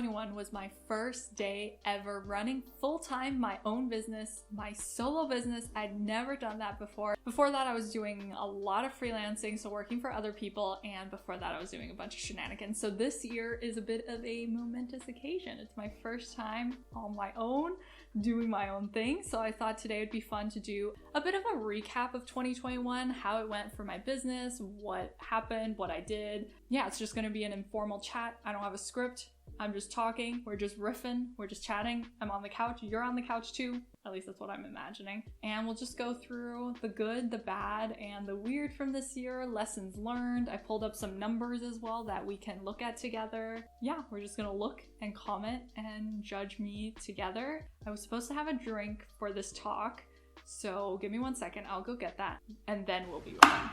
2021 was my first day ever running full-time my own business, my solo business. I'd never done that before. Before that, I was doing a lot of freelancing, so working for other people, and before that, I was doing a bunch of shenanigans. So this year is a bit of a momentous occasion. It's my first time on my own, doing my own thing. So I thought today would be fun to do a bit of a recap of 2021, how it went for my business, what happened, what I did. Yeah, it's just gonna be an informal chat. I don't have a script. I'm just talking. We're just riffing. We're just chatting. I'm on the couch. You're on the couch too. At least that's what I'm imagining. And we'll just go through the good, the bad, and the weird from this year, lessons learned. I pulled up some numbers as well that we can look at together. Yeah, we're just gonna look and comment and judge me together. I was supposed to have a drink for this talk, so give me 1 second. I'll go get that, and then we'll be rolling.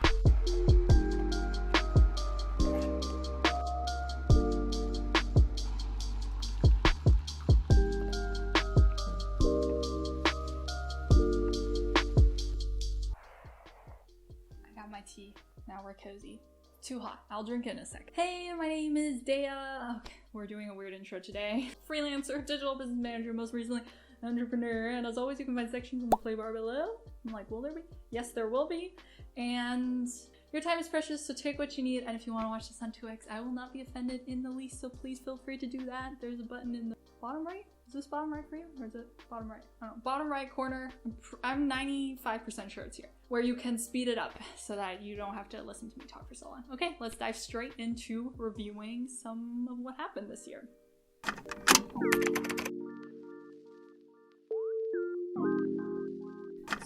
Tea. Now we're cozy. Too hot. I'll drink in a sec. Hey, my name is Dea. Okay, we're doing a weird intro today. Freelancer, digital business manager, most recently entrepreneur, and as always, you can find sections in the play bar below. I'm like, will there be? Yes, there will be. And your time is precious, so take what you need. And if you want to watch this on 2x, I will not be offended in the least, so please feel free to do that. There's a button in the bottom right. Is this bottom right for you? Or is it bottom right? I don't know. Bottom right corner. I'm 95% sure it's here, where you can speed it up so that you don't have to listen to me talk for so long. Okay, let's dive straight into reviewing some of what happened this year.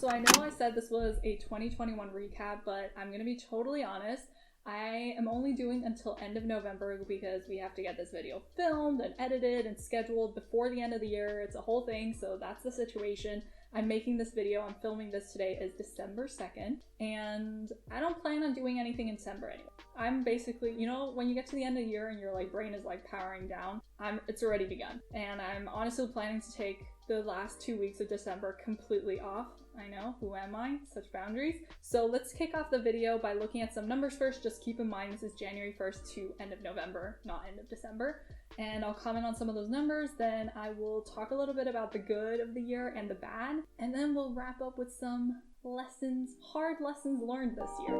So I know I said this was a 2021 recap, but I'm gonna be totally honest. I am only doing until end of November because we have to get this video filmed and edited and scheduled before the end of the year. It's a whole thing, so that's the situation. I'm making this video, I'm filming this today is December 2nd, and I don't plan on doing anything in December anyway. I'm basically, you know, when you get to the end of the year and your brain is powering down, it's already begun. And I'm honestly planning to take the last 2 weeks of December completely off. I know, who am I? Such boundaries. So let's kick off the video by looking at some numbers first. Just keep in mind this is January 1st to end of November, not end of December. And I'll comment on some of those numbers, then I will talk a little bit about the good of the year and the bad, and then we'll wrap up with some lessons, hard lessons learned this year.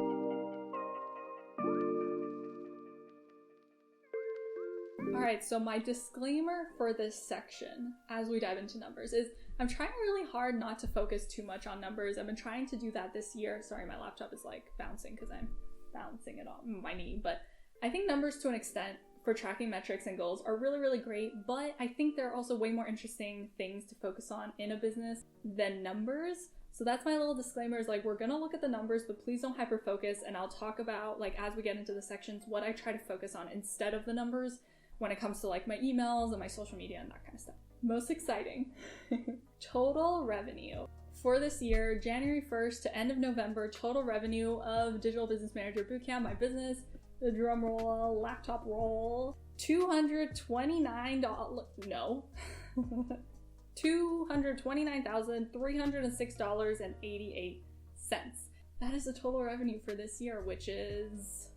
Alright, so my disclaimer for this section as we dive into numbers is I'm trying really hard not to focus too much on numbers. I've been trying to do that this year. Sorry, my laptop is bouncing because I'm balancing it on my knee, but I think numbers to an extent for tracking metrics and goals are really, really great, but I think there are also way more interesting things to focus on in a business than numbers. So that's my little disclaimer is we're gonna look at the numbers, but please don't hyper focus, and I'll talk about as we get into the sections what I try to focus on instead of the numbers when it comes to my emails and my social media and that kind of stuff. Most exciting, total revenue. For this year, January 1st to end of November, total revenue of Digital Business Manager Bootcamp, my business, the drum roll, laptop roll, $229,306.88. That is the total revenue for this year, which is,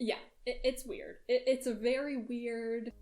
yeah, it's weird. It's very weird.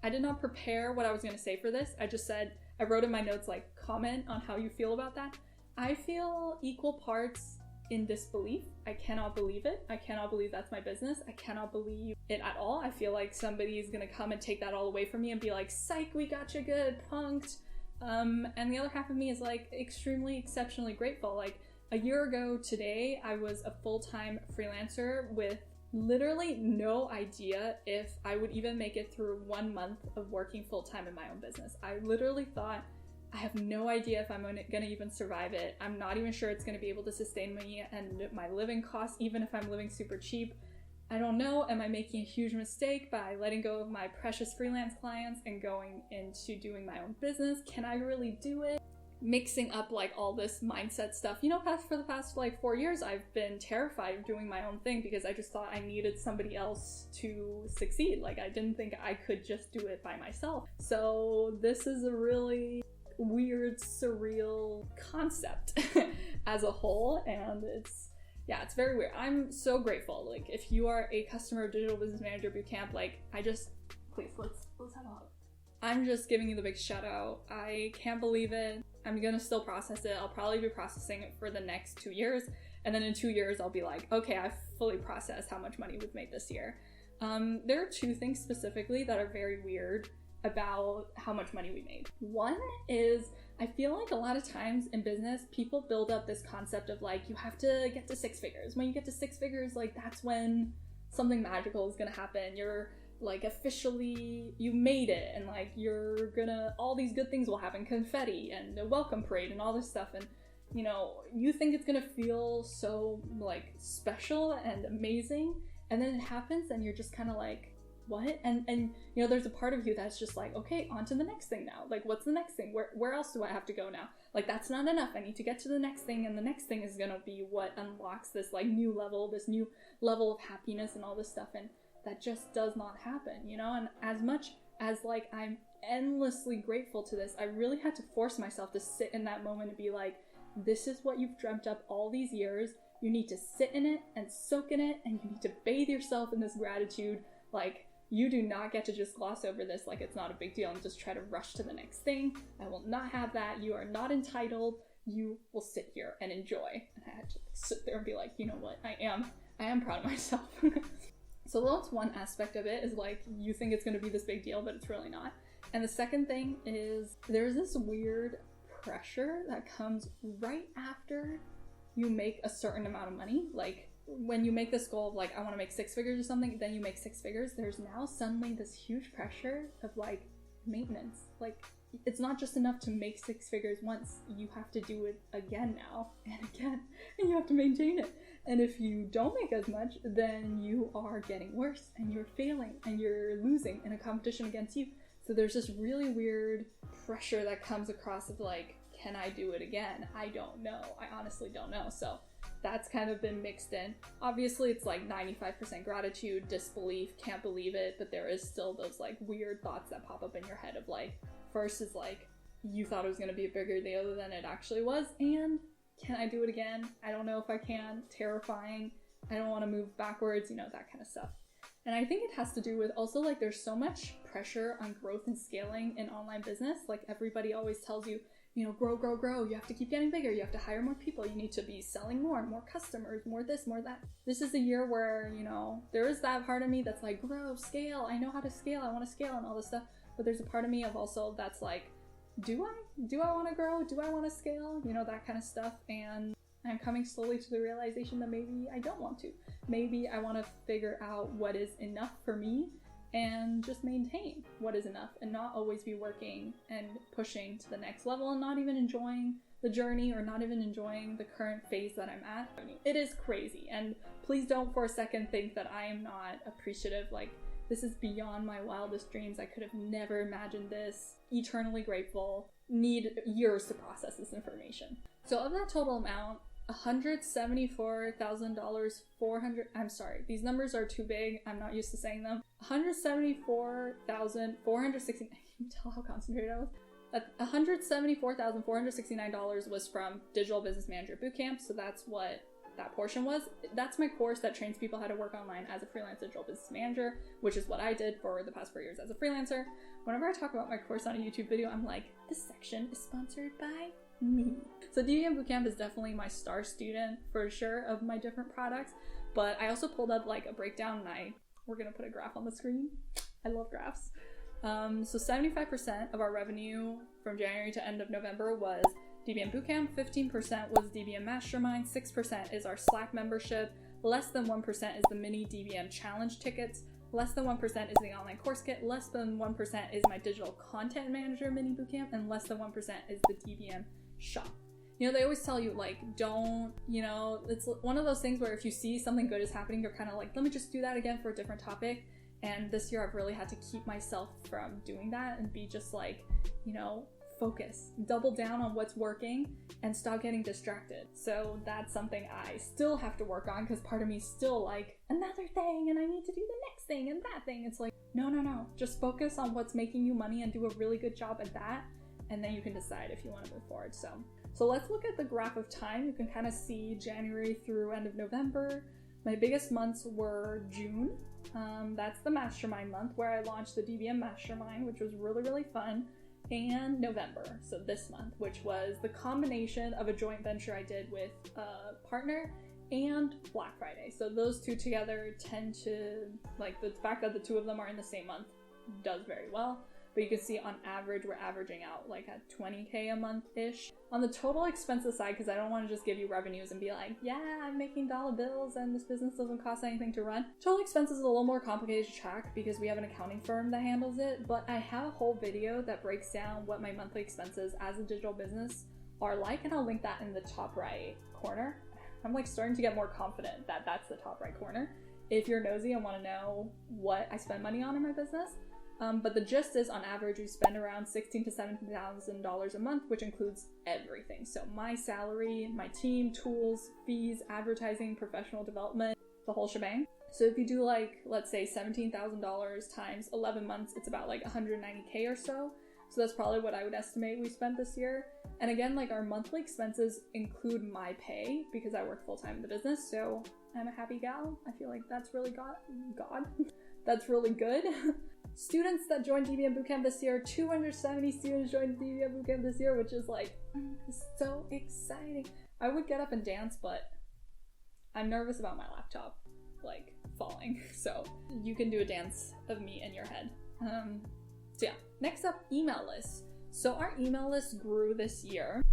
I did not prepare what I was going to say for this. I just said, I wrote in my notes, comment on how you feel about that. I feel equal parts in disbelief. I cannot believe it. I cannot believe that's my business. I cannot believe it at all. I feel like somebody is going to come and take that all away from me and be like, psych, we got you good, punked. And the other half of me is extremely, exceptionally grateful. A year ago today, I was a full-time freelancer with literally no idea if I would even make it through 1 month of working full-time in my own business. I literally thought, I have no idea if I'm gonna even survive it. I'm not even sure it's gonna be able to sustain me and my living costs, even if I'm living super cheap. I don't know, am I making a huge mistake by letting go of my precious freelance clients and going into doing my own business? Can I really do it? Mixing up all this mindset stuff. For the past 4 years, I've been terrified of doing my own thing because I just thought I needed somebody else to succeed. I didn't think I could just do it by myself. So this is a really weird, surreal concept as a whole, and yeah, it's very weird. I'm so grateful. Like, if you are a customer of Digital Business Manager Bootcamp, like, please, let's have a hug. I'm just giving you the big shout out. I can't believe it. I'm gonna still process it. I'll probably be processing it for the next 2 years. And then in 2 years, I'll be like, okay, I've fully processed how much money we've made this year. There are two things specifically that are very weird about how much money we made. One is, I feel like a lot of times in business, people build up this concept of like, you have to get to 6 figures. When you get to 6 figures, like, that's when something magical is gonna happen. You're like, officially, you made it, and like, all these good things will happen, confetti and a welcome parade and all this stuff, and you know, you think it's gonna feel so like special and amazing, and then it happens and you're just kind of like, what? And you know, there's a part of you that's just like, okay, on to the next thing now. Like, what's the next thing? Where else do I have to go now? Like, that's not enough. I need to get to the next thing, and the next thing is gonna be what unlocks this like new level of happiness and all this stuff, and that just does not happen, you know? And as much as like I'm endlessly grateful to this, I really had to force myself to sit in that moment and be like, this is what you've dreamt up all these years. You need to sit in it and soak in it, and you need to bathe yourself in this gratitude. Like, you do not get to just gloss over this like it's not a big deal and just try to rush to the next thing. I will not have that. You are not entitled. You will sit here and enjoy. And I had to sit there and be like, you know what? I am proud of myself. So that's one aspect of it, is like, you think it's going to be this big deal, but it's really not. And the second thing is, there's this weird pressure that comes right after you make a certain amount of money. Like, when you make this goal of like, I want to make 6 figures or something, then you make 6 figures, there's now suddenly this huge pressure of like maintenance. Like, it's not just enough to make 6 figures once, you have to do it again now and again, and you have to maintain it. And if you don't make as much, then you are getting worse, and you're failing, and you're losing in a competition against you. So there's this really weird pressure that comes across of like, can I do it again? I don't know. I honestly don't know. So that's kind of been mixed in. Obviously, it's like 95% gratitude, disbelief, can't believe it, but there is still those like weird thoughts that pop up in your head of like, first is like, you thought it was going to be a bigger deal than it actually was, and can I do it again? I don't know if I can. Terrifying. I don't want to move backwards, you know, that kind of stuff. And I think it has to do with also like, there's so much pressure on growth and scaling in online business. Like, everybody always tells you, you know, grow, grow, grow. You have to keep getting bigger. You have to hire more people. You need to be selling more customers, more this, more that. This is a year where, you know, there is that part of me that's like, grow, scale. I know how to scale. I want to scale and all this stuff. But there's a part of me of also that's like, do I want to grow? Do I want to scale? You know, that kind of stuff. And I'm coming slowly to the realization that maybe I don't want to. Maybe I want to figure out what is enough for me and just maintain what is enough, and not always be working and pushing to the next level and not even enjoying the journey, or not even enjoying the current phase that I'm at. I mean, it is crazy, and please don't for a second think that I am not appreciative. Like, this is beyond my wildest dreams. I could have never imagined this. Eternally grateful. Need years to process this information. So of that total amount, $174,000, I'm sorry, these numbers are too big. I'm not used to saying them. $174,469, you can tell how concentrated I was. $174,469 was from Digital Business Manager Bootcamp, so that's what that portion was. That's my course that trains people how to work online as a freelance digital business manager, which is what I did for the past 4 years as a freelancer. Whenever I talk about my course on a YouTube video, I'm like, this section is sponsored by me. So DBM Bootcamp is definitely my star student for sure of my different products, but I also pulled up like a breakdown, and we're gonna put a graph on the screen. I love graphs. So 75% of our revenue from January to end of November was DBM Bootcamp, 15% was DBM Mastermind, 6% is our Slack membership, less than 1% is the mini DBM challenge tickets, less than 1% is the online course kit, less than 1% is my digital content manager mini bootcamp, and less than 1% is the DBM shop. You know, they always tell you, like, don't, you know, it's one of those things where if you see something good is happening, you're kind of like, let me just do that again for a different topic. And this year I've really had to keep myself from doing that and be just like, you know, focus, double down on what's working and stop getting distracted. So that's something I still have to work on, because part of me is still like, another thing, and I need to do the next thing and that thing. It's like, no, just focus on what's making you money and do a really good job at that, and then you can decide if you want to move forward. So So let's look at the graph of time. You can kind of see January through end of November. My biggest months were June. That's the mastermind month where I launched the DBM mastermind, which was really, really fun. And November, so this month, which was the combination of a joint venture I did with a partner and Black Friday. So those two together tend to, like, the fact that the two of them are in the same month does very well. But you can see on average, we're averaging out like at 20K a month-ish. On the total expenses side, because I don't want to just give you revenues and be like, yeah, I'm making dollar bills and this business doesn't cost anything to run. Total expenses is a little more complicated to track because we have an accounting firm that handles it, but I have a whole video that breaks down what my monthly expenses as a digital business are like, and I'll link that in the top right corner. I'm like starting to get more confident that that's the top right corner. If you're nosy and want to know what I spend money on in my business. But the gist is, on average, we spend around $16,000 to $17,000 a month, which includes everything. So my salary, my team, tools, fees, advertising, professional development, the whole shebang. So if you do like, let's say $17,000 times 11 months, it's about like 190K or so. So that's probably what I would estimate we spent this year. And again, like our monthly expenses include my pay because I work full time in the business. So I'm a happy gal. I feel like that's really God. That's really good. Students that joined DBM Bootcamp this year, 270 students joined DBM Bootcamp this year, which is like so exciting. I would get up and dance, but I'm nervous about my laptop like falling. So you can do a dance of me in your head. So yeah, next up, email lists. So our email list grew this year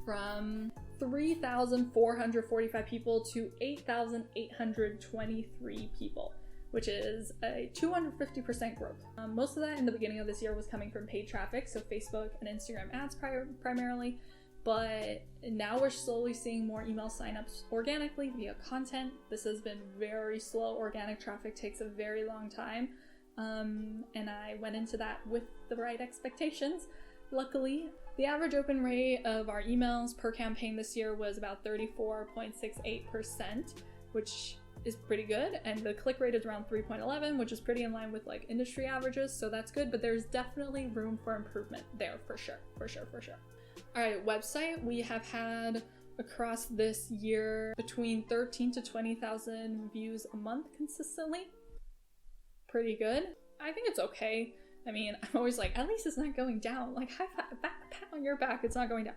from 3,445 people to 8,823 people, which is a 250% growth. Most of that in the beginning of this year was coming from paid traffic, so Facebook and Instagram ads primarily, but now we're slowly seeing more email signups organically via content. This has been very slow. Organic traffic takes a very long time, and I went into that with the right expectations. Luckily, the average open rate of our emails per campaign this year was about 34.68%, which is pretty good, and the click rate is around 3.11, which is pretty in line with like industry averages, so that's good, but there's definitely room for improvement there for sure. All right, website, we have had across this year between 13 to 20,000 views a month consistently. Pretty good. I think it's okay. I mean, I'm always like, at least it's not going down. Like, pat on your back, it's not going down.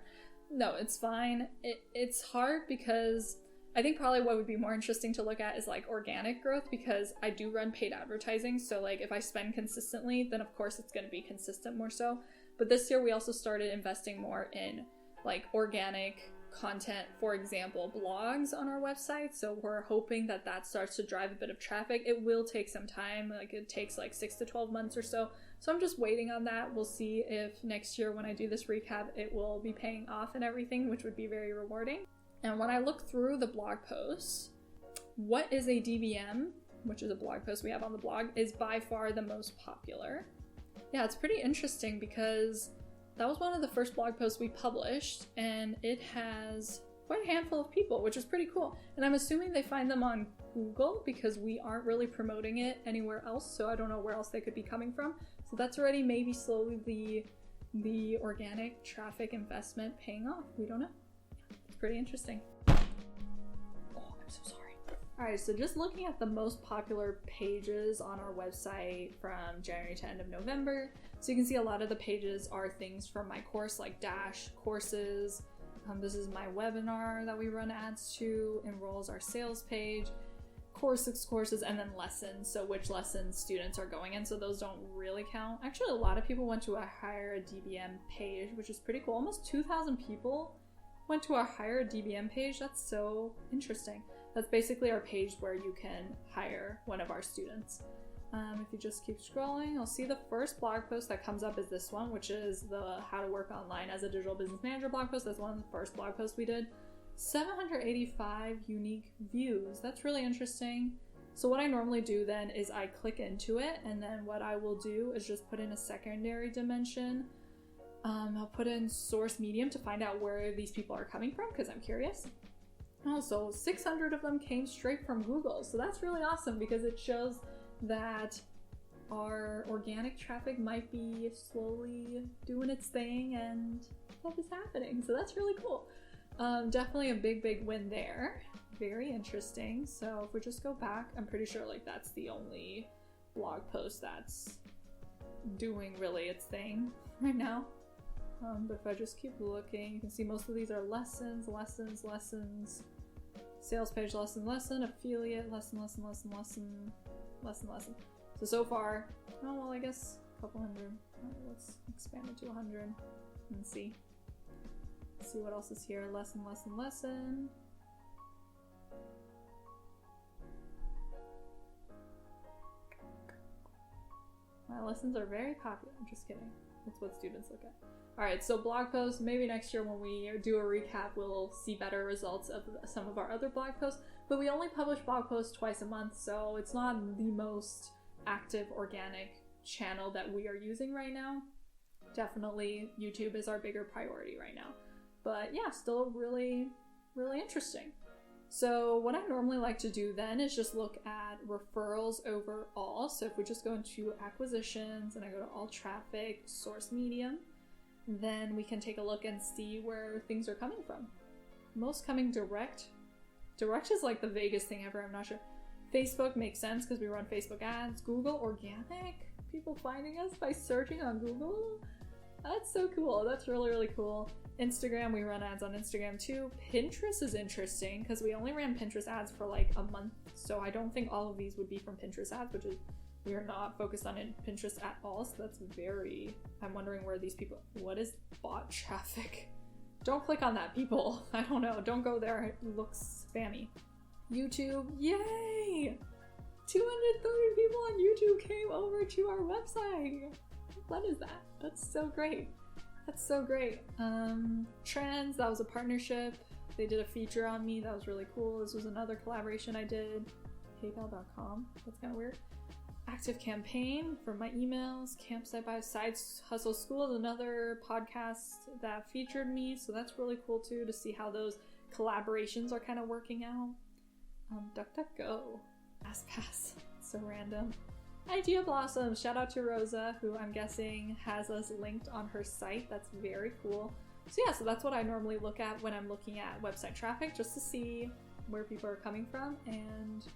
No, it's fine. It's hard because I think probably what would be more interesting to look at is like organic growth, because I do run paid advertising. So like if I spend consistently, then of course it's going to be consistent more so. But this year we also started investing more in like organic content, for example, blogs on our website. So we're hoping that that starts to drive a bit of traffic. It will take some time, like it takes like 6 to 12 months or so. So I'm just waiting on that. We'll see if next year when I do this recap, it will be paying off and everything, which would be very rewarding. And when I look through the blog posts, what is a DBM, which is a blog post we have on the blog, is by far the most popular. Yeah, it's pretty interesting because that was one of the first blog posts we published, and it has quite a handful of people, which is pretty cool. And I'm assuming they find them on Google because we aren't really promoting it anywhere else, so I don't know where else they could be coming from. So that's already maybe slowly the organic traffic investment paying off. We don't know. It's pretty interesting. Oh, I'm so sorry. Alright, so just looking at the most popular pages on our website from January to end of November. So you can see a lot of the pages are things from my course, like Dash, courses. This is my webinar that we run ads to. Enrolls our sales page. Courses, and then lessons. So which lessons students are going in. So those don't really count. Actually, a lot of people went to our Hire a DBM page, which is pretty cool. Almost 2,000 people went to our Hire a DBM page. That's so interesting. That's basically our page where you can hire one of our students. If you just keep scrolling, you'll see the first blog post that comes up is this one, which is the How to Work Online as a Digital Business Manager blog post. That's one of the first blog posts we did. 785 unique views. That's really interesting. So what I normally do then is I click into it, and then what I will do is just put in a secondary dimension. I'll put in source medium to find out where these people are coming from because I'm curious. Oh, so 600 of them came straight from Google. So that's really awesome because it shows that our organic traffic might be slowly doing its thing and stuff is happening. So that's really cool. Definitely a big win there. Very interesting. So if we just go back, I'm pretty sure like that's the only blog post that's doing really its thing right now. But if I just keep looking, you can see most of these are lessons, sales page, lesson, affiliate, lesson. So far, oh well, I guess a couple hundred. Let's expand it to 100 and see. See what else is here. Lesson. My lessons are very popular. I'm just kidding. That's what students look at. Alright, so blog posts, maybe next year when we do a recap, we'll see better results of some of our other blog posts. But we only publish blog posts twice a month, so it's not the most active organic channel that we are using right now. Definitely YouTube is our bigger priority right now. But yeah, still really interesting. So what I normally like to do then is just look at referrals overall. So if we just go into acquisitions and I go to all traffic, source medium, then we can take a look and see where things are coming from. Most coming direct. Direct is like the vaguest thing ever, I'm not sure. Facebook makes sense because we run Facebook ads. Google organic, people finding us by searching on Google. That's so cool. That's really cool. Instagram, we run ads on Instagram too. Pinterest is interesting because we only ran Pinterest ads for like a month, so I don't think all of these would be from Pinterest ads, which is, we are not focused on Pinterest at all, so that's I'm wondering where these people, what is bot traffic? Don't click on that, people. I don't know, don't go there, it looks spammy. YouTube, yay! 230 people on YouTube came over to our website. What is that? That's so great. That's so great. Trends, that was a partnership. They did a feature on me. That was really cool. This was another collaboration I did. PayPal.com. That's kind of weird. Active campaign for my emails. Campsite by Side Hustle School is another podcast that featured me. So that's really cool too, to see how those collaborations are kind of working out. DuckDuckGo. LastPass. So random. Idea Blossom, shout out to Rosa, who I'm guessing has us linked on her site. That's very cool. So yeah, so that's what I normally look at when I'm looking at website traffic, just to see where people are coming from and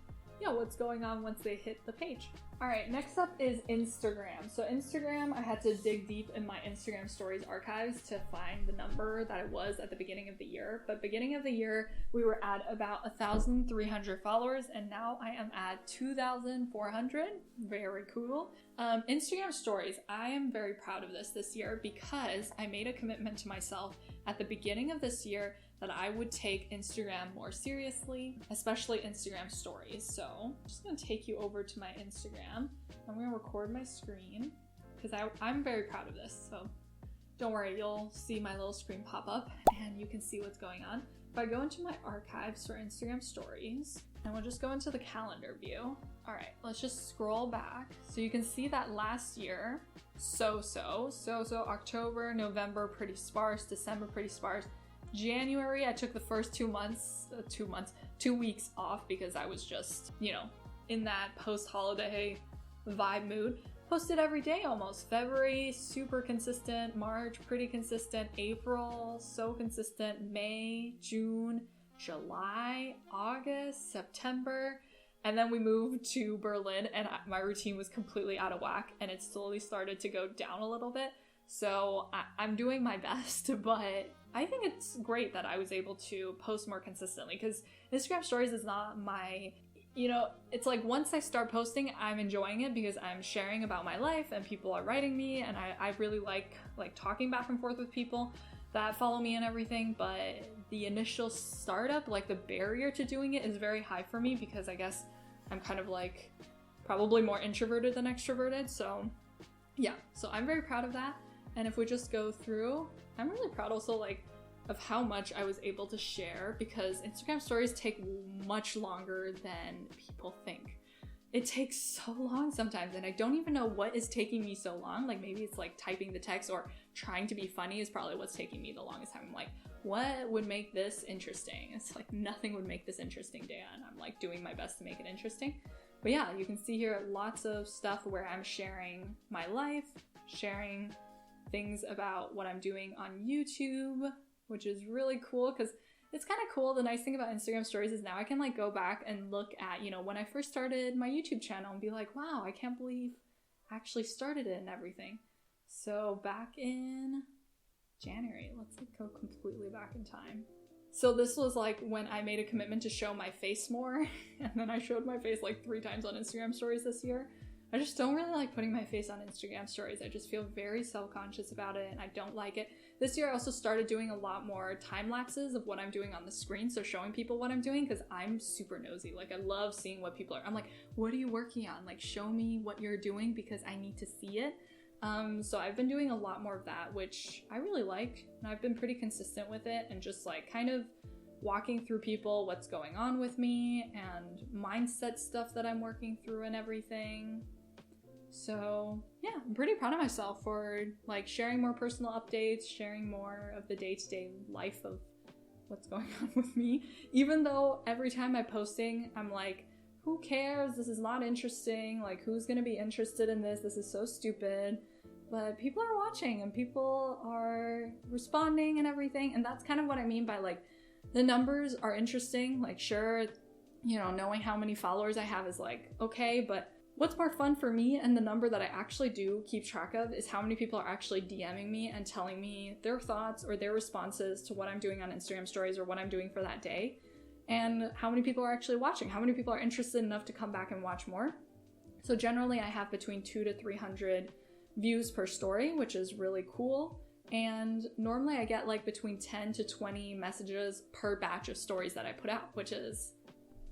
yeah, what's going on once they hit the page. All right, next up is Instagram. So Instagram, I had to dig deep in my Instagram stories archives to find the number that it was at the beginning of the year. But beginning of the year, we were at about 1,300 followers, and now I am at 2,400. Very cool. Instagram stories, I am very proud of this year because I made a commitment to myself at the beginning of this year that I would take Instagram more seriously, especially Instagram stories. So I'm just gonna take you over to my Instagram. I'm gonna record my screen because I'm very proud of this. So don't worry, you'll see my little screen pop up and you can see what's going on. If I go into my archives for Instagram stories, and we'll just go into the calendar view. All right, let's just scroll back. So you can see that last year, so October, November, pretty sparse, December, pretty sparse. January, I took the first 2 weeks off because I was just, in that post-holiday vibe mood. Posted every day almost. February, super consistent. March, pretty consistent. April, so consistent. May, June, July, August, September. And then we moved to Berlin and my routine was completely out of whack and it slowly started to go down a little bit. So I'm doing my best, but I think it's great that I was able to post more consistently because Instagram stories is not my, it's like once I start posting, I'm enjoying it because I'm sharing about my life and people are writing me and I really like talking back and forth with people that follow me and everything. But the initial startup, like the barrier to doing it is very high for me because I guess I'm kind of like probably more introverted than extroverted. So yeah, so I'm very proud of that. And if we just go through, I'm really proud also of how much I was able to share because Instagram stories take much longer than people think. It takes so long sometimes and I don't even know what is taking me so long. Like maybe it's like typing the text or trying to be funny is probably what's taking me the longest time. I'm like, what would make this interesting? It's like nothing would make this interesting, Dan. I'm like doing my best to make it interesting. But yeah, you can see here lots of stuff where I'm sharing my life, sharing things about what I'm doing on YouTube, which is really cool because it's kind of cool. The nice thing about Instagram stories is now I can like go back and look at, you know, when I first started my YouTube channel and be like, wow, I can't believe I actually started it and everything. So back in January, let's like go completely back in time. So this was like when I made a commitment to show my face more, and then I showed my face like 3 times on Instagram stories this year. I just don't really like putting my face on Instagram stories. I just feel very self-conscious about it and I don't like it. This year I also started doing a lot more time lapses of what I'm doing on the screen, so showing people what I'm doing, because I'm super nosy. Like I love seeing what people are. I'm like, what are you working on? Like show me what you're doing because I need to see it. So I've been doing a lot more of that, which I really like, and I've been pretty consistent with it, and just like kind of walking through people, what's going on with me, and mindset stuff that I'm working through and everything. So yeah, I'm pretty proud of myself for like sharing more personal updates, sharing more of the day-to-day life of what's going on with me. Even though every time I'm posting, I'm like, who cares? This is not interesting. Like, who's gonna be interested in this? This is so stupid. But people are watching and people are responding and everything. And that's kind of what I mean by like, the numbers are interesting. Like, sure, you know, knowing how many followers I have is like, okay, but what's more fun for me and the number that I actually do keep track of is how many people are actually DMing me and telling me their thoughts or their responses to what I'm doing on Instagram stories or what I'm doing for that day. And how many people are actually watching, how many people are interested enough to come back and watch more. So generally I have between 200 to 300 views per story, which is really cool. And normally I get like between 10 to 20 messages per batch of stories that I put out, which is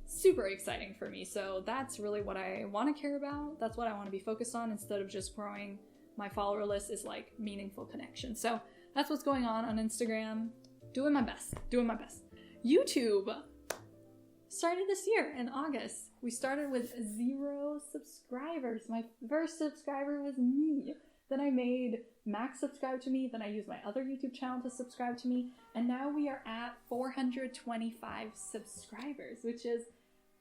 super exciting for me. So that's really what I want to care about. That's what I want to be focused on instead of just growing my follower list, is like meaningful connection. So that's what's going on Instagram. Doing my best. YouTube started this year in August. We started with 0 subscribers. My first subscriber was me. Then I made Max subscribe to me. Then I used my other YouTube channel to subscribe to me. And now we are at 425 subscribers, which is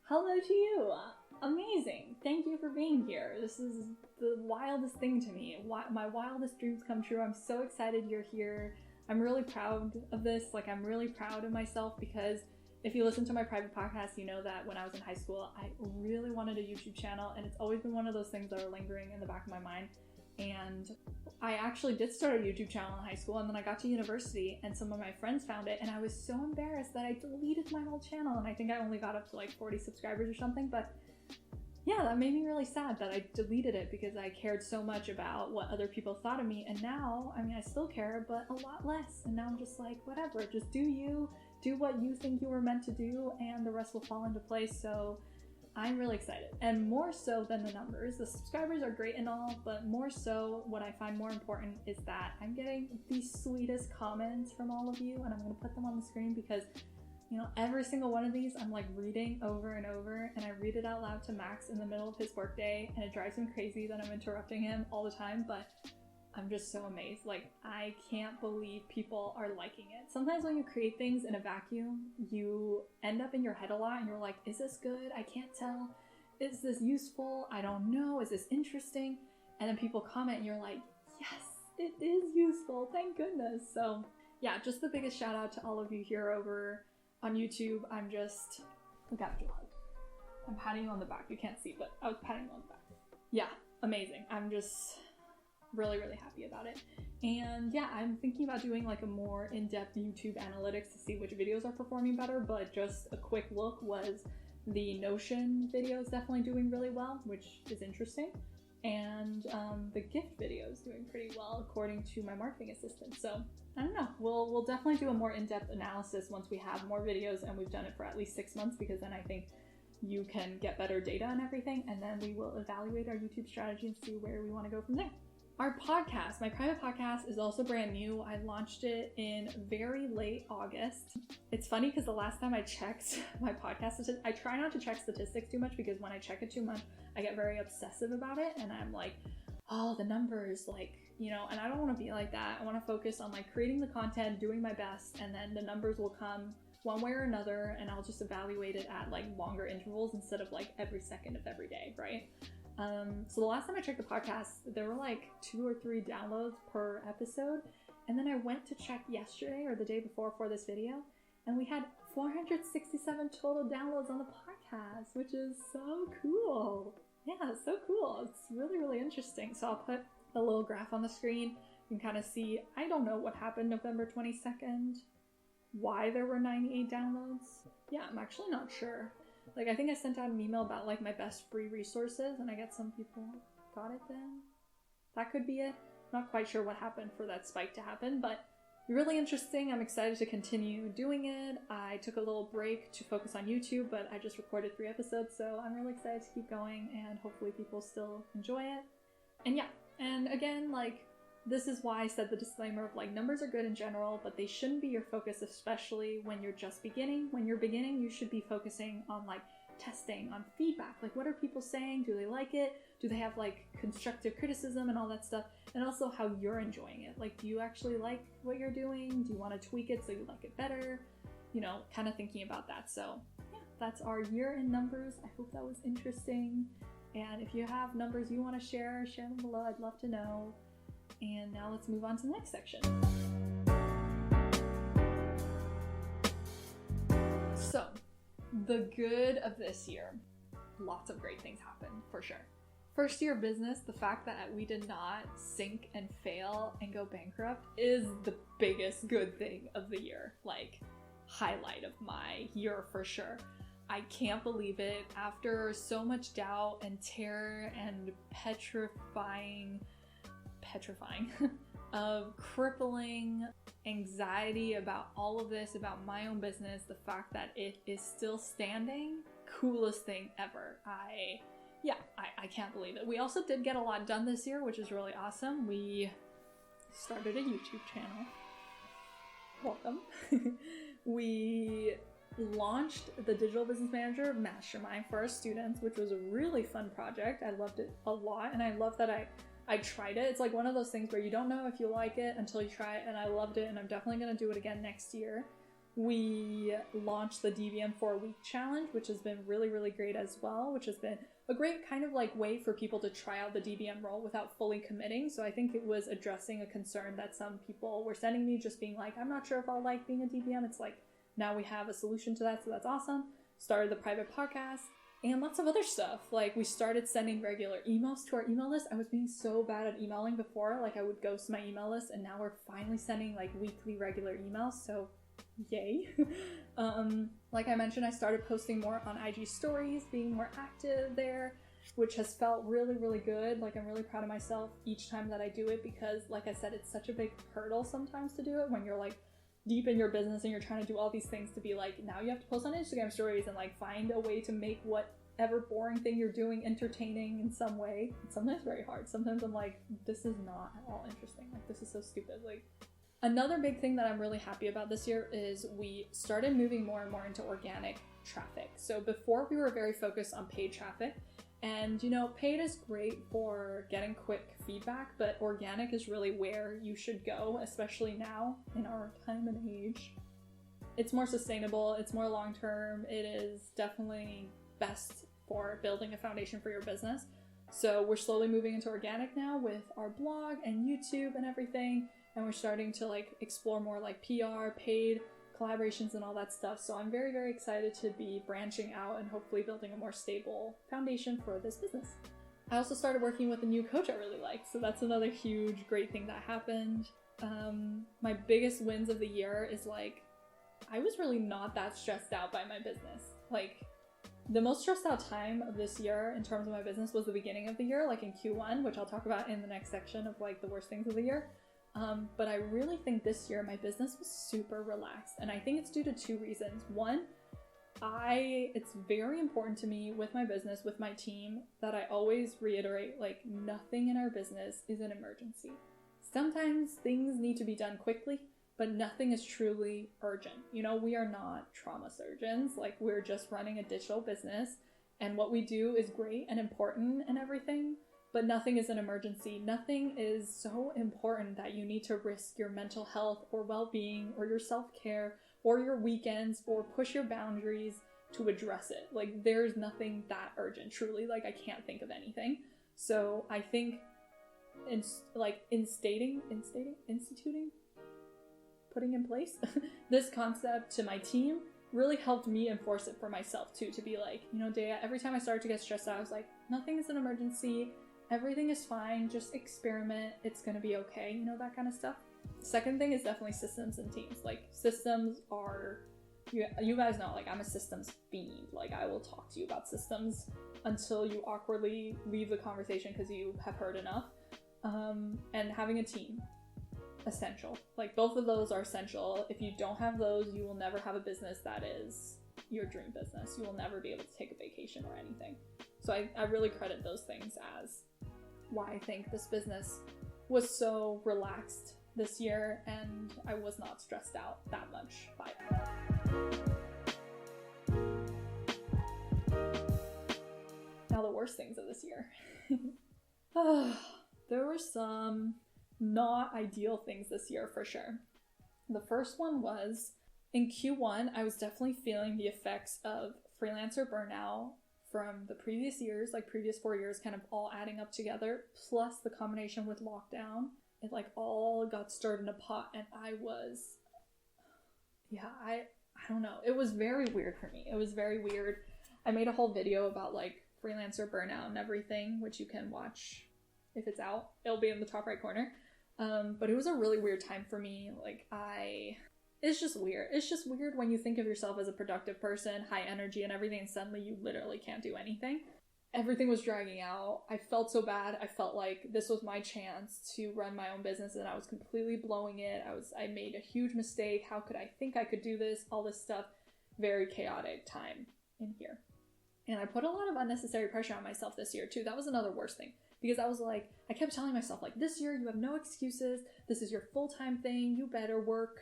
hello to you. Amazing. Thank you for being here. This is the wildest thing to me. My wildest dreams come true. I'm so excited you're here. I'm really proud of this. Like, I'm really proud of myself because if you listen to my private podcast, you know that when I was in high school, I really wanted a YouTube channel, and it's always been one of those things that are lingering in the back of my mind. And I actually did start a YouTube channel in high school, and then I got to university and some of my friends found it, and I was so embarrassed that I deleted my whole channel, and I think I only got up to like 40 subscribers or something. But yeah, that made me really sad that I deleted it because I cared so much about what other people thought of me. And now, I mean, I still care, but a lot less. And now I'm just like, whatever, just do you, do what you think you were meant to do, and the rest will fall into place. So I'm really excited. And more so than the numbers, the subscribers are great and all, but more so what I find more important is that I'm getting the sweetest comments from all of you, and I'm going to put them on the screen because, you know, every single one of these I'm like reading over and over, and I read it out loud to Max in the middle of his workday, and it drives him crazy that I'm interrupting him all the time, but I'm just so amazed. Like, I can't believe people are liking it. Sometimes when you create things in a vacuum, you end up in your head a lot and you're like, is this good? I can't tell. Is this useful? I don't know. Is this interesting? And then people comment and you're like, yes, it is useful. Thank goodness. So yeah, just the biggest shout out to all of you here over on YouTube. I'm just, look at you hug. I'm patting you on the back. You can't see, but I was patting you on the back. Yeah, amazing. I'm just really happy about it. And yeah, I'm thinking about doing like a more in-depth YouTube analytics to see which videos are performing better, but just a quick look was the Notion video is definitely doing really well, which is interesting. And the gift video is doing pretty well according to my marketing assistant. So I don't know, we'll definitely do a more in-depth analysis once we have more videos and we've done it for at least 6 months, because then I think you can get better data and everything, and then we will evaluate our YouTube strategy and see where we want to go from there. Our podcast, my private podcast, is also brand new. I launched it in very late August. It's funny because the last time I checked my podcast, I try not to check statistics too much because when I check it too much, I get very obsessive about it and I'm like, oh, the numbers, like, you know, and I don't want to be like that. I want to focus on like creating the content, doing my best, and then the numbers will come one way or another, and I'll just evaluate it at like longer intervals instead of like every second of every day, right? So the last time I checked the podcast, there were like 2 or 3 downloads per episode. And then I went to check yesterday or the day before for this video, and we had 467 total downloads on the podcast, which is so cool. Yeah, it's so cool. It's really, really interesting. So I'll put a little graph on the screen. You can kind of see, I don't know what happened November 22nd, why there were 98 downloads. Yeah, I'm actually not sure. Like, I think I sent out an email about like my best free resources, and I guess some people got it then. That could be it. Not quite sure what happened for that spike to happen, but really interesting. I'm excited to continue doing it. I took a little break to focus on YouTube, but I just recorded 3 episodes, so I'm really excited to keep going, and hopefully people still enjoy it. And yeah, and again, like, this is why I said the disclaimer of like, numbers are good in general, but they shouldn't be your focus, especially when you're just beginning. When you're beginning, you should be focusing on like testing, on feedback. Like, what are people saying? Do they like it? Do they have like constructive criticism and all that stuff? And also how you're enjoying it. Like, do you actually like what you're doing? Do you want to tweak it so you like it better? You know, kind of thinking about that. So yeah, that's our year in numbers. I hope that was interesting. And if you have numbers you want to share them below. I'd love to know. And now let's move on to the next section. So, the good of this year. Lots of great things happened, for sure. First year business, the fact that we did not sink and fail and go bankrupt is the biggest good thing of the year. Like, highlight of my year for sure. I can't believe it. After so much doubt and terror and petrifying of crippling anxiety about all of this, about my own business, the fact that it is still standing, coolest thing ever. I can't believe it. We also did get a lot done this year, which is really awesome. We started a YouTube channel. Welcome. We launched the Digital Business Manager Mastermind for our students, which was a really fun project. I loved it a lot, and I love that I tried it. It's like one of those things where you don't know if you like it until you try it, and I loved it, and I'm definitely going to do it again next year. We launched the DBM 4-week challenge, which has been really, really great as well, which has been a great kind of like way for people to try out the DBM role without fully committing. So I think it was addressing a concern that some people were sending me, just being like, I'm not sure if I'll like being a DBM. It's like, now we have a solution to that, so that's awesome. Started the private podcast and lots of other stuff. Like, we started sending regular emails to our email list. I was being so bad at emailing before, like I would ghost my email list, and now we're finally sending like weekly regular emails, so yay. Like I mentioned, I started posting more on IG stories, being more active there, which has felt really, really good. Like, I'm really proud of myself each time that I do it, because like I said, it's such a big hurdle sometimes to do it when you're like deep in your business and you're trying to do all these things to be like, now you have to post on Instagram stories and like find a way to make whatever boring thing you're doing entertaining in some way. It's sometimes very hard. Sometimes I'm like, this is not at all interesting. Like, this is so stupid. Like, another big thing that I'm really happy about this year is we started moving more and more into organic traffic. So before, we were very focused on paid traffic, and you know, paid is great for getting quick feedback, but organic is really where you should go, especially now in our time and age. It's more sustainable, it's more long-term, it is definitely best for building a foundation for your business. So we're slowly moving into organic now with our blog and YouTube and everything. And we're starting to like explore more like PR, paid collaborations and all that stuff. So I'm very, very excited to be branching out and hopefully building a more stable foundation for this business. I also started working with a new coach I really like. So that's another huge, great thing that happened. My biggest wins of the year is like, I was really not that stressed out by my business. Like, the most stressed out time of this year in terms of my business was the beginning of the year, like in Q1, which I'll talk about in the next section of like the worst things of the year. But I really think this year my business was super relaxed, and I think it's due to 2 reasons. One, it's very important to me with my business, with my team, that I always reiterate, like, nothing in our business is an emergency. Sometimes things need to be done quickly, but nothing is truly urgent. You know, we are not trauma surgeons, like, we're just running a digital business, and what we do is great and important and everything, but nothing is an emergency. Nothing is so important that you need to risk your mental health or well-being or your self-care or your weekends or push your boundaries to address it. Like, there's nothing that urgent, truly. Like, I can't think of anything. So I think instituting, putting in place this concept to my team really helped me enforce it for myself too, to be like, you know, Dea, every time I started to get stressed out, I was like, nothing is an emergency, everything is fine, just experiment, it's gonna be okay, you know, that kind of stuff. Second thing is definitely systems and teams. Like, systems are, you guys know, like, I'm a systems fiend. Like, I will talk to you about systems until you awkwardly leave the conversation because you have heard enough. And having a team, essential. Like, both of those are essential. If you don't have those, you will never have a business that is your dream business. You will never be able to take a vacation or anything. So I really credit those things as why I think this business was so relaxed this year, and I was not stressed out that much by it. Now the worst things of this year. There were some not ideal things this year for sure. The first one was, in Q1, I was definitely feeling the effects of freelancer burnout from the previous years, like previous 4 years, kind of all adding up together, plus the combination with lockdown. It like all got stirred in a pot, and I don't know. It was very weird for me. It was very weird. I made a whole video about like freelancer burnout and everything, which you can watch if it's out. It'll be in the top right corner. But it was a really weird time for me. Like, it's just weird. It's just weird when you think of yourself as a productive person, high energy and everything, and suddenly you literally can't do anything. Everything was dragging out. I felt so bad. I felt like this was my chance to run my own business, and I was completely blowing it. I made a huge mistake. How could I think I could do this? All this stuff. Very chaotic time in here. And I put a lot of unnecessary pressure on myself this year too. That was another worst thing. Because I was like, I kept telling myself, like, this year you have no excuses. This is your full-time thing. You better work.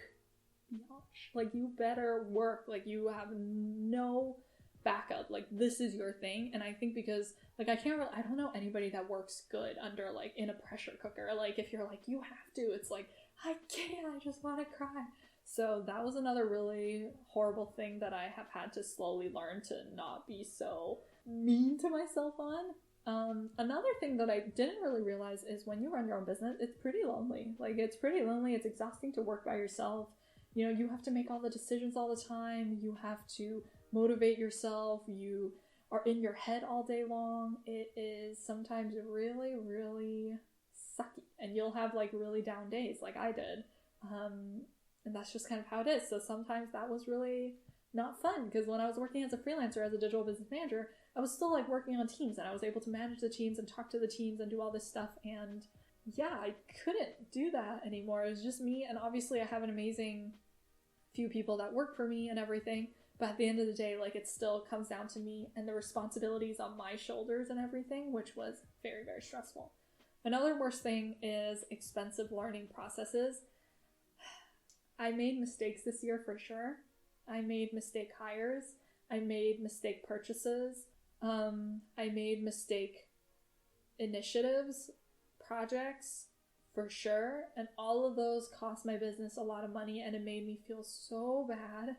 Like, you better work. Like, you have no backup. Like, this is your thing. And I think because, like, I don't know anybody that works good under, like, in a pressure cooker. Like, if you're like, you have to, it's like, I can't, I just want to cry. So that was another really horrible thing that I have had to slowly learn to not be so mean to myself on. Another thing that I didn't really realize is when you run your own business, it's pretty lonely. Like, it's pretty lonely. It's exhausting to work by yourself. You know, you have to make all the decisions all the time. You have to motivate yourself. You are in your head all day long. It is sometimes really, really sucky. And you'll have, like, really down days like I did. And that's just kind of how it is. So sometimes that was really not fun, because when I was working as a freelancer, as a digital business manager, I was still like working on teams, and I was able to manage the teams and talk to the teams and do all this stuff. And yeah, I couldn't do that anymore. It was just me. And obviously I have an amazing few people that work for me and everything. But at the end of the day, like, it still comes down to me and the responsibilities on my shoulders and everything, which was very, very stressful. Another worst thing is expensive learning processes. I made mistakes this year for sure. I made mistake hires. I made mistake purchases. I made mistake initiatives, projects, for sure. And all of those cost my business a lot of money, and it made me feel so bad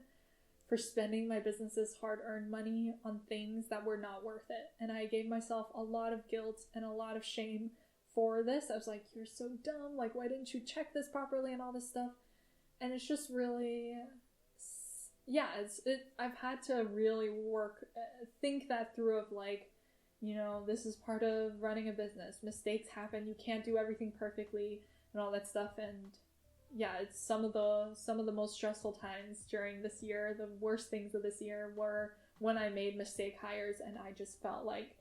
for spending my business's hard-earned money on things that were not worth it. And I gave myself a lot of guilt and a lot of shame for this. I was like, you're so dumb. Like, why didn't you check this properly and all this stuff? And it's just really, yeah, I've had to really think that through of like, you know, this is part of running a business. Mistakes happen. You can't do everything perfectly and all that stuff. And yeah, it's some of the most stressful times during this year. The worst things of this year were when I made mistake hires, and I just felt like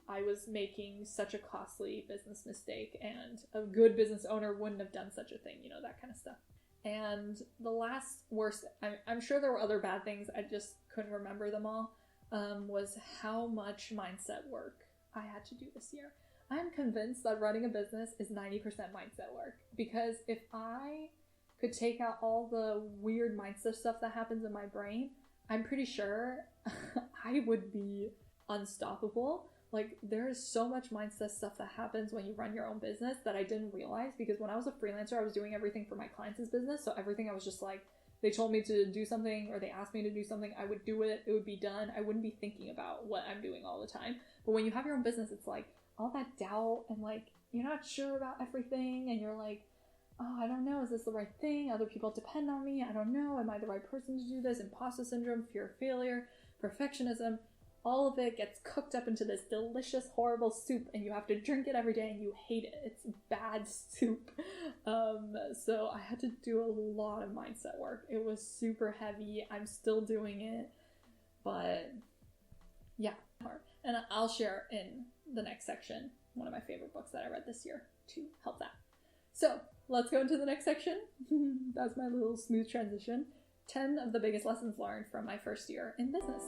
I was making such a costly business mistake, and a good business owner wouldn't have done such a thing, you know, that kind of stuff. And the last worst, I'm sure there were other bad things, I just couldn't remember them all, was how much mindset work I had to do this year. I'm convinced that running a business is 90% mindset work, because if I could take out all the weird mindset stuff that happens in my brain, I'm pretty sure I would be unstoppable. Like, there is so much mindset stuff that happens when you run your own business that I didn't realize, because when I was a freelancer, I was doing everything for my clients' business. So everything I was just like they told me to do something or they asked me to do something, I would do it. It would be done. I wouldn't be thinking about what I'm doing all the time. But when you have your own business, it's like all that doubt and like you're not sure about everything and you're like, oh, I don't know, is this the right thing? Other people depend on me. I don't know. Am I the right person to do this? Imposter syndrome, fear of failure, perfectionism. All of it gets cooked up into this delicious, horrible soup, and you have to drink it every day, and you hate it. It's bad soup. So I had to do a lot of mindset work. It was super heavy. I'm still doing it, but yeah. And I'll share in the next section one of my favorite books that I read this year to help that. So let's go into the next section. That's my little smooth transition. 10 of the biggest lessons learned from my first year in business.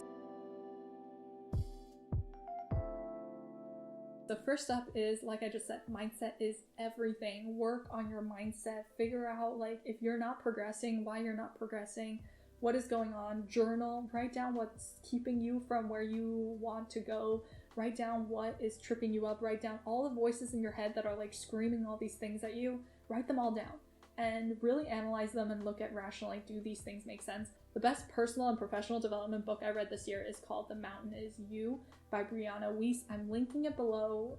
The first step is, like I just said, mindset is everything. Work on your mindset. Figure out, like, if you're not progressing, why you're not progressing, what is going on. Journal. Write down what's keeping you from where you want to go. Write down what is tripping you up. Write down all the voices in your head that are, like, screaming all these things at you. Write them all down. And really analyze them and look at rationally, do these things make sense? The best personal and professional development book I read this year is called The Mountain Is You by Brianna Weiss. I'm linking it below.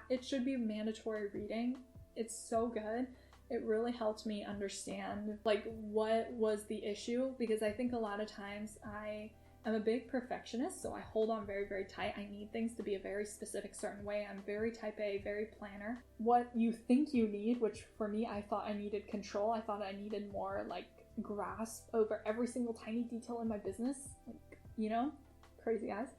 It should be mandatory reading. It's so good. It really helped me understand like what was the issue, because I think a lot of times I'm a big perfectionist, so I hold on very, very tight. I need things to be a very specific certain way. I'm very type A, very planner. What you think you need, which for me, I thought I needed control. I thought I needed more like grasp over every single tiny detail in my business. Like, you know, crazy guys.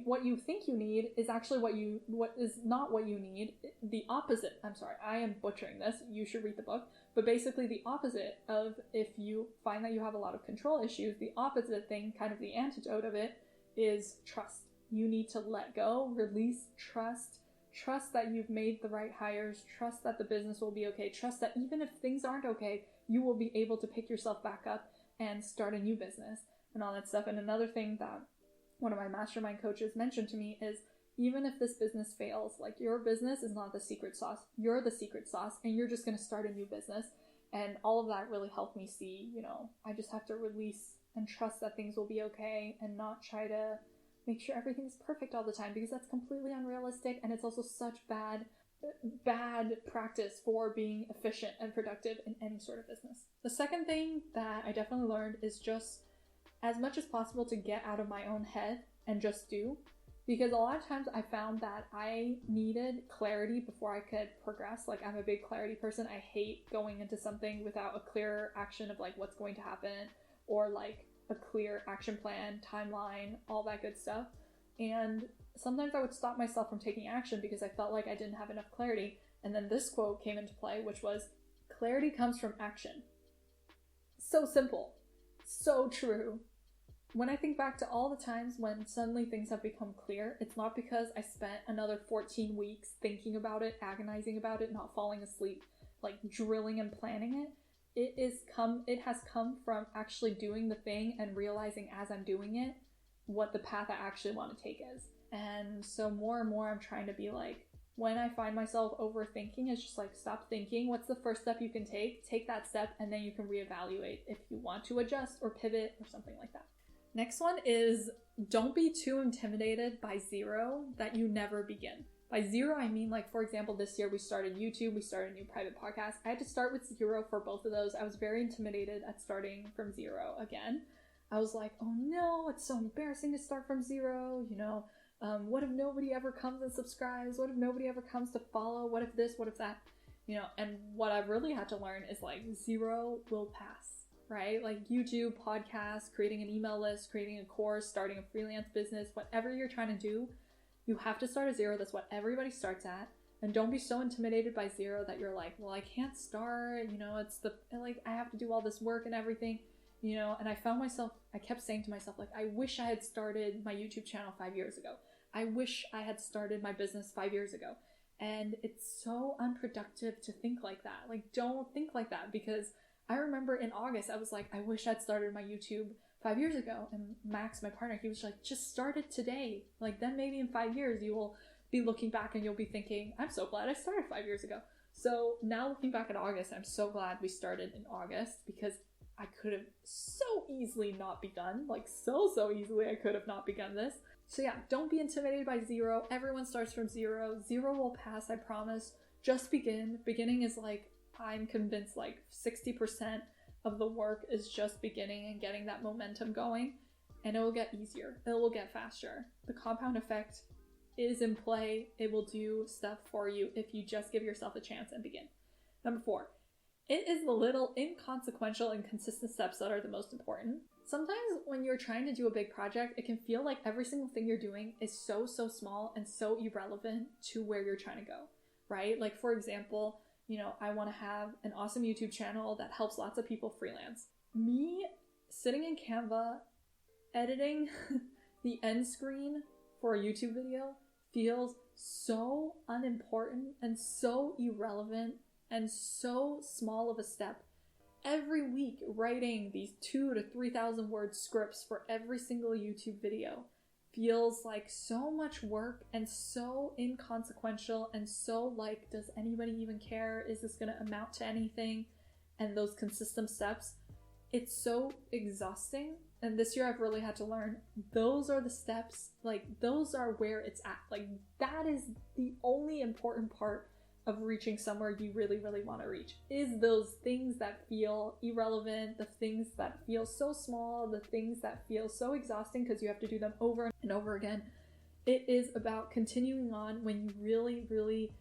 What you think you need is actually what is not what you need. The opposite. I'm sorry, I am butchering this. You should read the book. But basically the opposite of, if you find that you have a lot of control issues, the opposite thing, kind of the antidote of it, is trust. You need to let go, release, trust that you've made the right hires, trust that the business will be okay, trust that even if things aren't okay, you will be able to pick yourself back up and start a new business and all that stuff. And another thing that one of my mastermind coaches mentioned to me is, even if this business fails, like, your business is not the secret sauce. You're the secret sauce, and you're just going to start a new business. And all of that really helped me see, you know, I just have to release and trust that things will be okay and not try to make sure everything's perfect all the time, because that's completely unrealistic. And it's also such bad practice for being efficient and productive in any sort of business. The second thing that I definitely learned is just, as much as possible, to get out of my own head and just do. Because a lot of times I found that I needed clarity before I could progress. Like, I'm a big clarity person. I hate going into something without a clear action of like what's going to happen, or like a clear action plan, timeline, all that good stuff. And sometimes I would stop myself from taking action because I felt like I didn't have enough clarity. And then this quote came into play, which was, clarity comes from action. So simple. So true. When I think back to all the times when suddenly things have become clear, it's not because I spent another 14 weeks thinking about it, agonizing about it, not falling asleep, like drilling and planning it. It has come from actually doing the thing and realizing as I'm doing it what the path I actually want to take is. And so more and more I'm trying to be like, when I find myself overthinking, it's just like, stop thinking. What's the first step you can take? Take that step, and then you can reevaluate if you want to adjust or pivot or something like that. Next one is, don't be too intimidated by zero that you never begin. By zero, I mean, like, for example, this year we started YouTube, we started a new private podcast. I had to start with zero for both of those. I was very intimidated at starting from zero again. I was like, oh no, it's so embarrassing to start from zero, you know, what if nobody ever comes and subscribes? What if nobody ever comes to follow? What if this, what if that? You know, and what I've really had to learn is like, zero will pass. Right? Like YouTube, podcasts, creating an email list, creating a course, starting a freelance business, whatever you're trying to do, you have to start at zero. That's what everybody starts at. And don't be so intimidated by zero that you're like, well, I can't start, you know, I have to do all this work and everything, you know. And I kept saying to myself, like, I wish I had started my YouTube channel 5 years ago. I wish I had started my business 5 years ago. And it's so unproductive to think like that. Like, don't think like that, because I remember in August, I was like, I wish I'd started my YouTube 5 years ago. And Max, my partner, he was like, just start it today. Like, then maybe in 5 years, you will be looking back and you'll be thinking, I'm so glad I started 5 years ago. So now looking back at August, I'm so glad we started in August, because I could have so easily not begun, like so easily I could have not begun this. So yeah, don't be intimidated by zero. Everyone starts from zero. Zero will pass, I promise. Just begin. Beginning is like, I'm convinced like 60% of the work is just beginning and getting that momentum going, and it will get easier. It will get faster. The compound effect is in play. It will do stuff for you if you just give yourself a chance and begin. Number 4, it is the little inconsequential and consistent steps that are the most important. Sometimes when you're trying to do a big project, it can feel like every single thing you're doing is so small and so irrelevant to where you're trying to go, right? Like, for example, you know, I want to have an awesome YouTube channel that helps lots of people freelance. Me sitting in Canva, editing the end screen for a YouTube video feels so unimportant and so irrelevant and so small of a step. Every week writing these 2,000 to 3,000 word scripts for every single YouTube video feels like so much work and so inconsequential and so like, does anybody even care? Is this going to amount to anything? And those consistent steps, it's so exhausting. And this year I've really had to learn, those are the steps, like those are where it's at. Like that is the only important part of reaching somewhere you really want to reach, is those things that feel irrelevant, the things that feel so small, the things that feel so exhausting because you have to do them over and over again. It is about continuing on when you really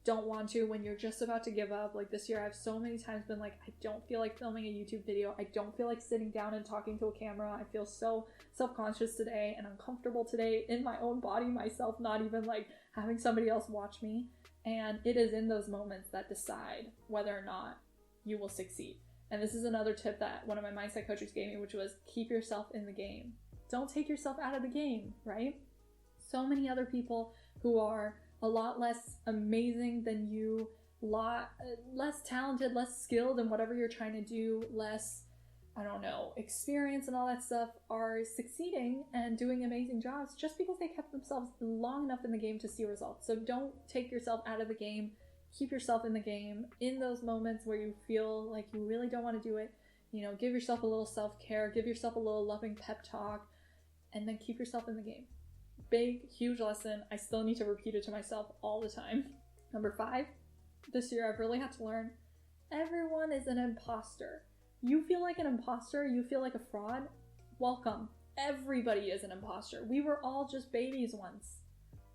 don't want to, when you're just about to give up. Like this year I've so many times been like, I don't feel like filming a YouTube video. I don't feel like sitting down and talking to a camera. I feel so self-conscious today and uncomfortable today in my own body myself, not even like having somebody else watch me. And it is in those moments that decide whether or not you will succeed. And this is another tip that one of my mindset coaches gave me, which was keep yourself in the game. Don't take yourself out of the game, right? So many other people who are a lot less amazing than you, lot less talented, less skilled in whatever you're trying to do, less, I don't know, experience and all that stuff, are succeeding and doing amazing jobs just because they kept themselves long enough in the game to see results. So don't take yourself out of the game. Keep yourself in the game. In those moments where you feel like you really don't want to do it, you know, give yourself a little self-care, give yourself a little loving pep talk, and then keep yourself in the game. Big, huge lesson. I still need to repeat it to myself all the time. Number 5, this year I've really had to learn, everyone is an imposter. You feel like an imposter, you feel like a fraud, welcome. Everybody is an imposter. We were all just babies once.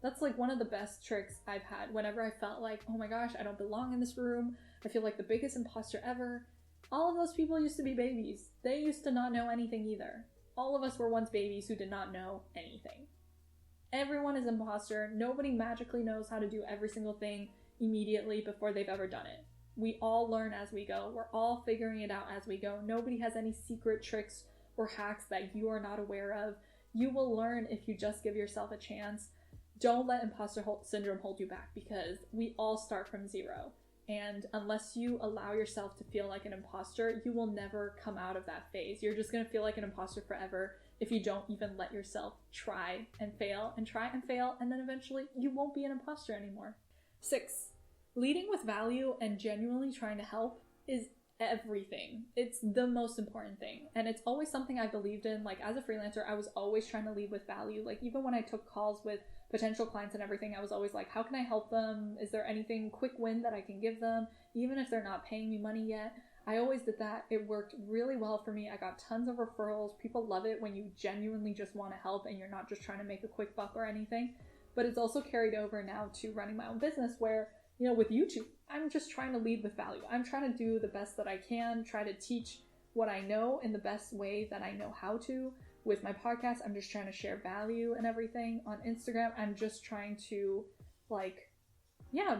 That's like one of the best tricks I've had whenever I felt like, oh my gosh, I don't belong in this room. I feel like the biggest imposter ever. All of those people used to be babies. They used to not know anything either. All of us were once babies who did not know anything. Everyone is an imposter. Nobody magically knows how to do every single thing immediately before they've ever done it. We all learn as we go. We're all figuring it out as we go. Nobody has any secret tricks or hacks that you are not aware of. You will learn if you just give yourself a chance. Don't let imposter syndrome hold you back, because we all start from zero. And unless you allow yourself to feel like an imposter, you will never come out of that phase. You're just going to feel like an imposter forever if you don't even let yourself try and fail, and then eventually you won't be an imposter anymore. 6, leading with value and genuinely trying to help is everything. It's the most important thing. And it's always something I believed in. Like as a freelancer, I was always trying to lead with value. Like even when I took calls with potential clients and everything, I was always like, how can I help them? Is there anything quick win that I can give them? Even if they're not paying me money yet. I always did that. It worked really well for me. I got tons of referrals. People love it when you genuinely just want to help and you're not just trying to make a quick buck or anything. But it's also carried over now to running my own business where, you know, with YouTube, I'm just trying to lead with value. I'm trying to do the best that I can, try to teach what I know in the best way that I know how to. With my podcast, I'm just trying to share value and everything. On Instagram, I'm just trying to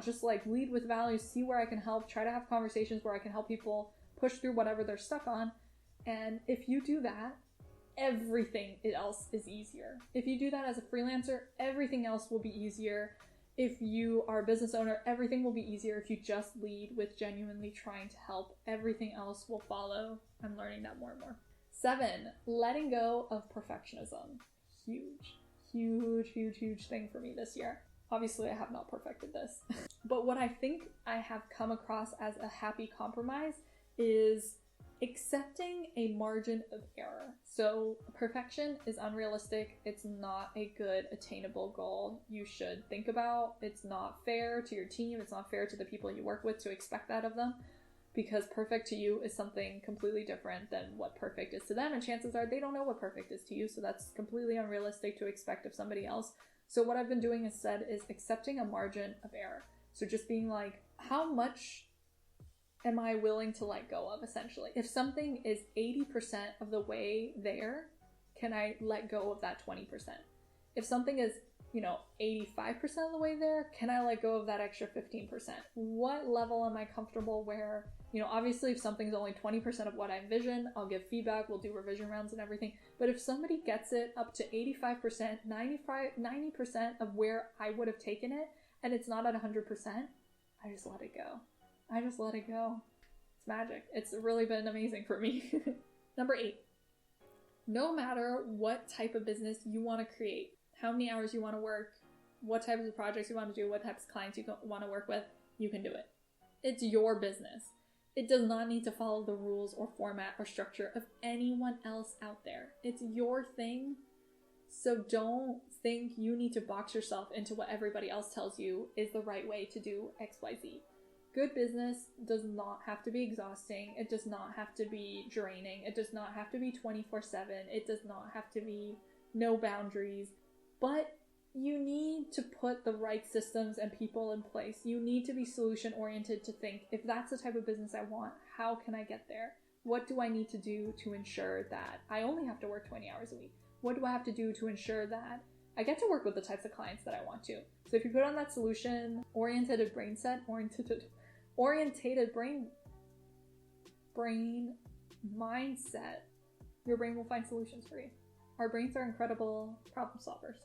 just lead with value, see where I can help, try to have conversations where I can help people push through whatever they're stuck on. And if you do that, everything else is easier. If you do that as a freelancer, everything else will be easier. If you are a business owner, everything will be easier. If you just lead with genuinely trying to help, everything else will follow. I'm learning that more and more. 7, letting go of perfectionism. Huge thing for me this year. Obviously, I have not perfected this. But what I think I have come across as a happy compromise is accepting a margin of error. So perfection is unrealistic. It's not a good attainable goal you should think about. It's not fair to your team. It's not fair to the people you work with to expect that of them, because perfect to you is something completely different than what perfect is to them. And chances are they don't know what perfect is to you. So that's completely unrealistic to expect of somebody else. So what I've been doing instead is accepting a margin of error. So just being like, how much am I willing to let go of, essentially? If something is 80% of the way there, can I let go of that 20%? If something is, 85% of the way there, can I let go of that extra 15%? What level am I comfortable where, obviously if something's only 20% of what I envision, I'll give feedback, we'll do revision rounds and everything. But if somebody gets it up to 85%, 90% of where I would have taken it, and it's not at 100%, I just let it go. It's magic. It's really been amazing for me. Number 8, no matter what type of business you want to create, how many hours you want to work, what types of projects you want to do, what types of clients you want to work with, you can do it. It's your business. It does not need to follow the rules or format or structure of anyone else out there. It's your thing. So don't think you need to box yourself into what everybody else tells you is the right way to do XYZ. Good business does not have to be exhausting. It does not have to be draining. It does not have to be 24/7. It does not have to be no boundaries. But you need to put the right systems and people in place. You need to be solution oriented to think, if that's the type of business I want, how can I get there? What do I need to do to ensure that I only have to work 20 hours a week? What do I have to do to ensure that I get to work with the types of clients that I want to? So if you put on that solution oriented brain mindset, your brain will find solutions for you. Our brains are incredible problem solvers.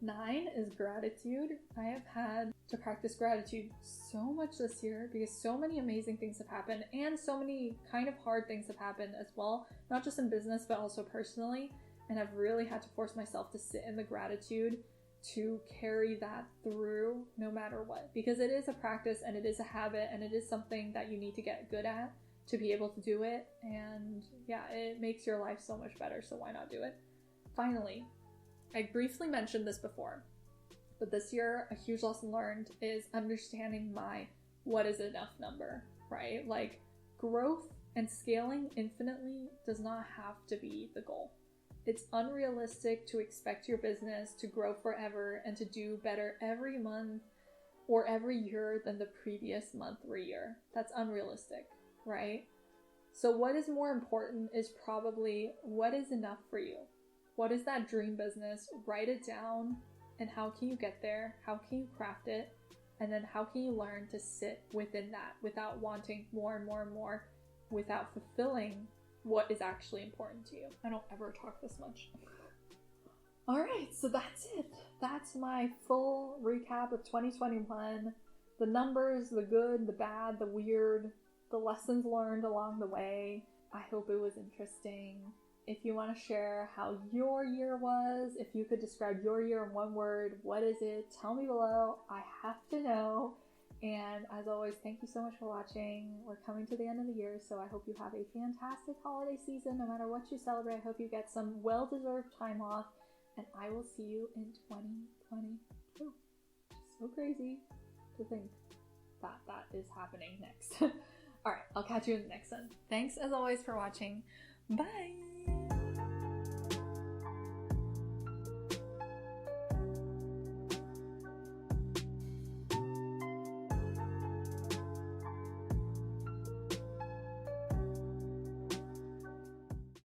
9 is gratitude. I have had to practice gratitude so much this year because so many amazing things have happened and so many kind of hard things have happened as well, not just in business but also personally. And I've really had to force myself to sit in the gratitude to carry that through no matter what, because it is a practice and it is a habit and it is something that you need to get good at to be able to do it. And yeah, it makes your life so much better, so why not do it? Finally, I briefly mentioned this before, but this year a huge lesson learned is understanding my what is enough number, right? Like, growth and scaling infinitely does not have to be the goal. It's unrealistic to expect your business to grow forever and to do better every month or every year than the previous month or year. That's unrealistic, right? So what is more important is probably what is enough for you. What is that dream business? Write it down, and how can you get there? How can you craft it? And then how can you learn to sit within that without wanting more and more and more, without fulfilling what is actually important to you? I don't ever talk this much. All right, so that's it. That's my full recap of 2021. The numbers, the good, the bad, the weird, the lessons learned along the way. I hope it was interesting. If you want to share how your year was, if you could describe your year in one word, what is it? Tell me below. I have to know. And as always, thank you so much for watching. We're coming to the end of the year, so I hope you have a fantastic holiday season. No matter what you celebrate, I hope you get some well-deserved time off. And I will see you in 2022. So crazy to think that that is happening next. All right, I'll catch you in the next one. Thanks as always for watching. Bye!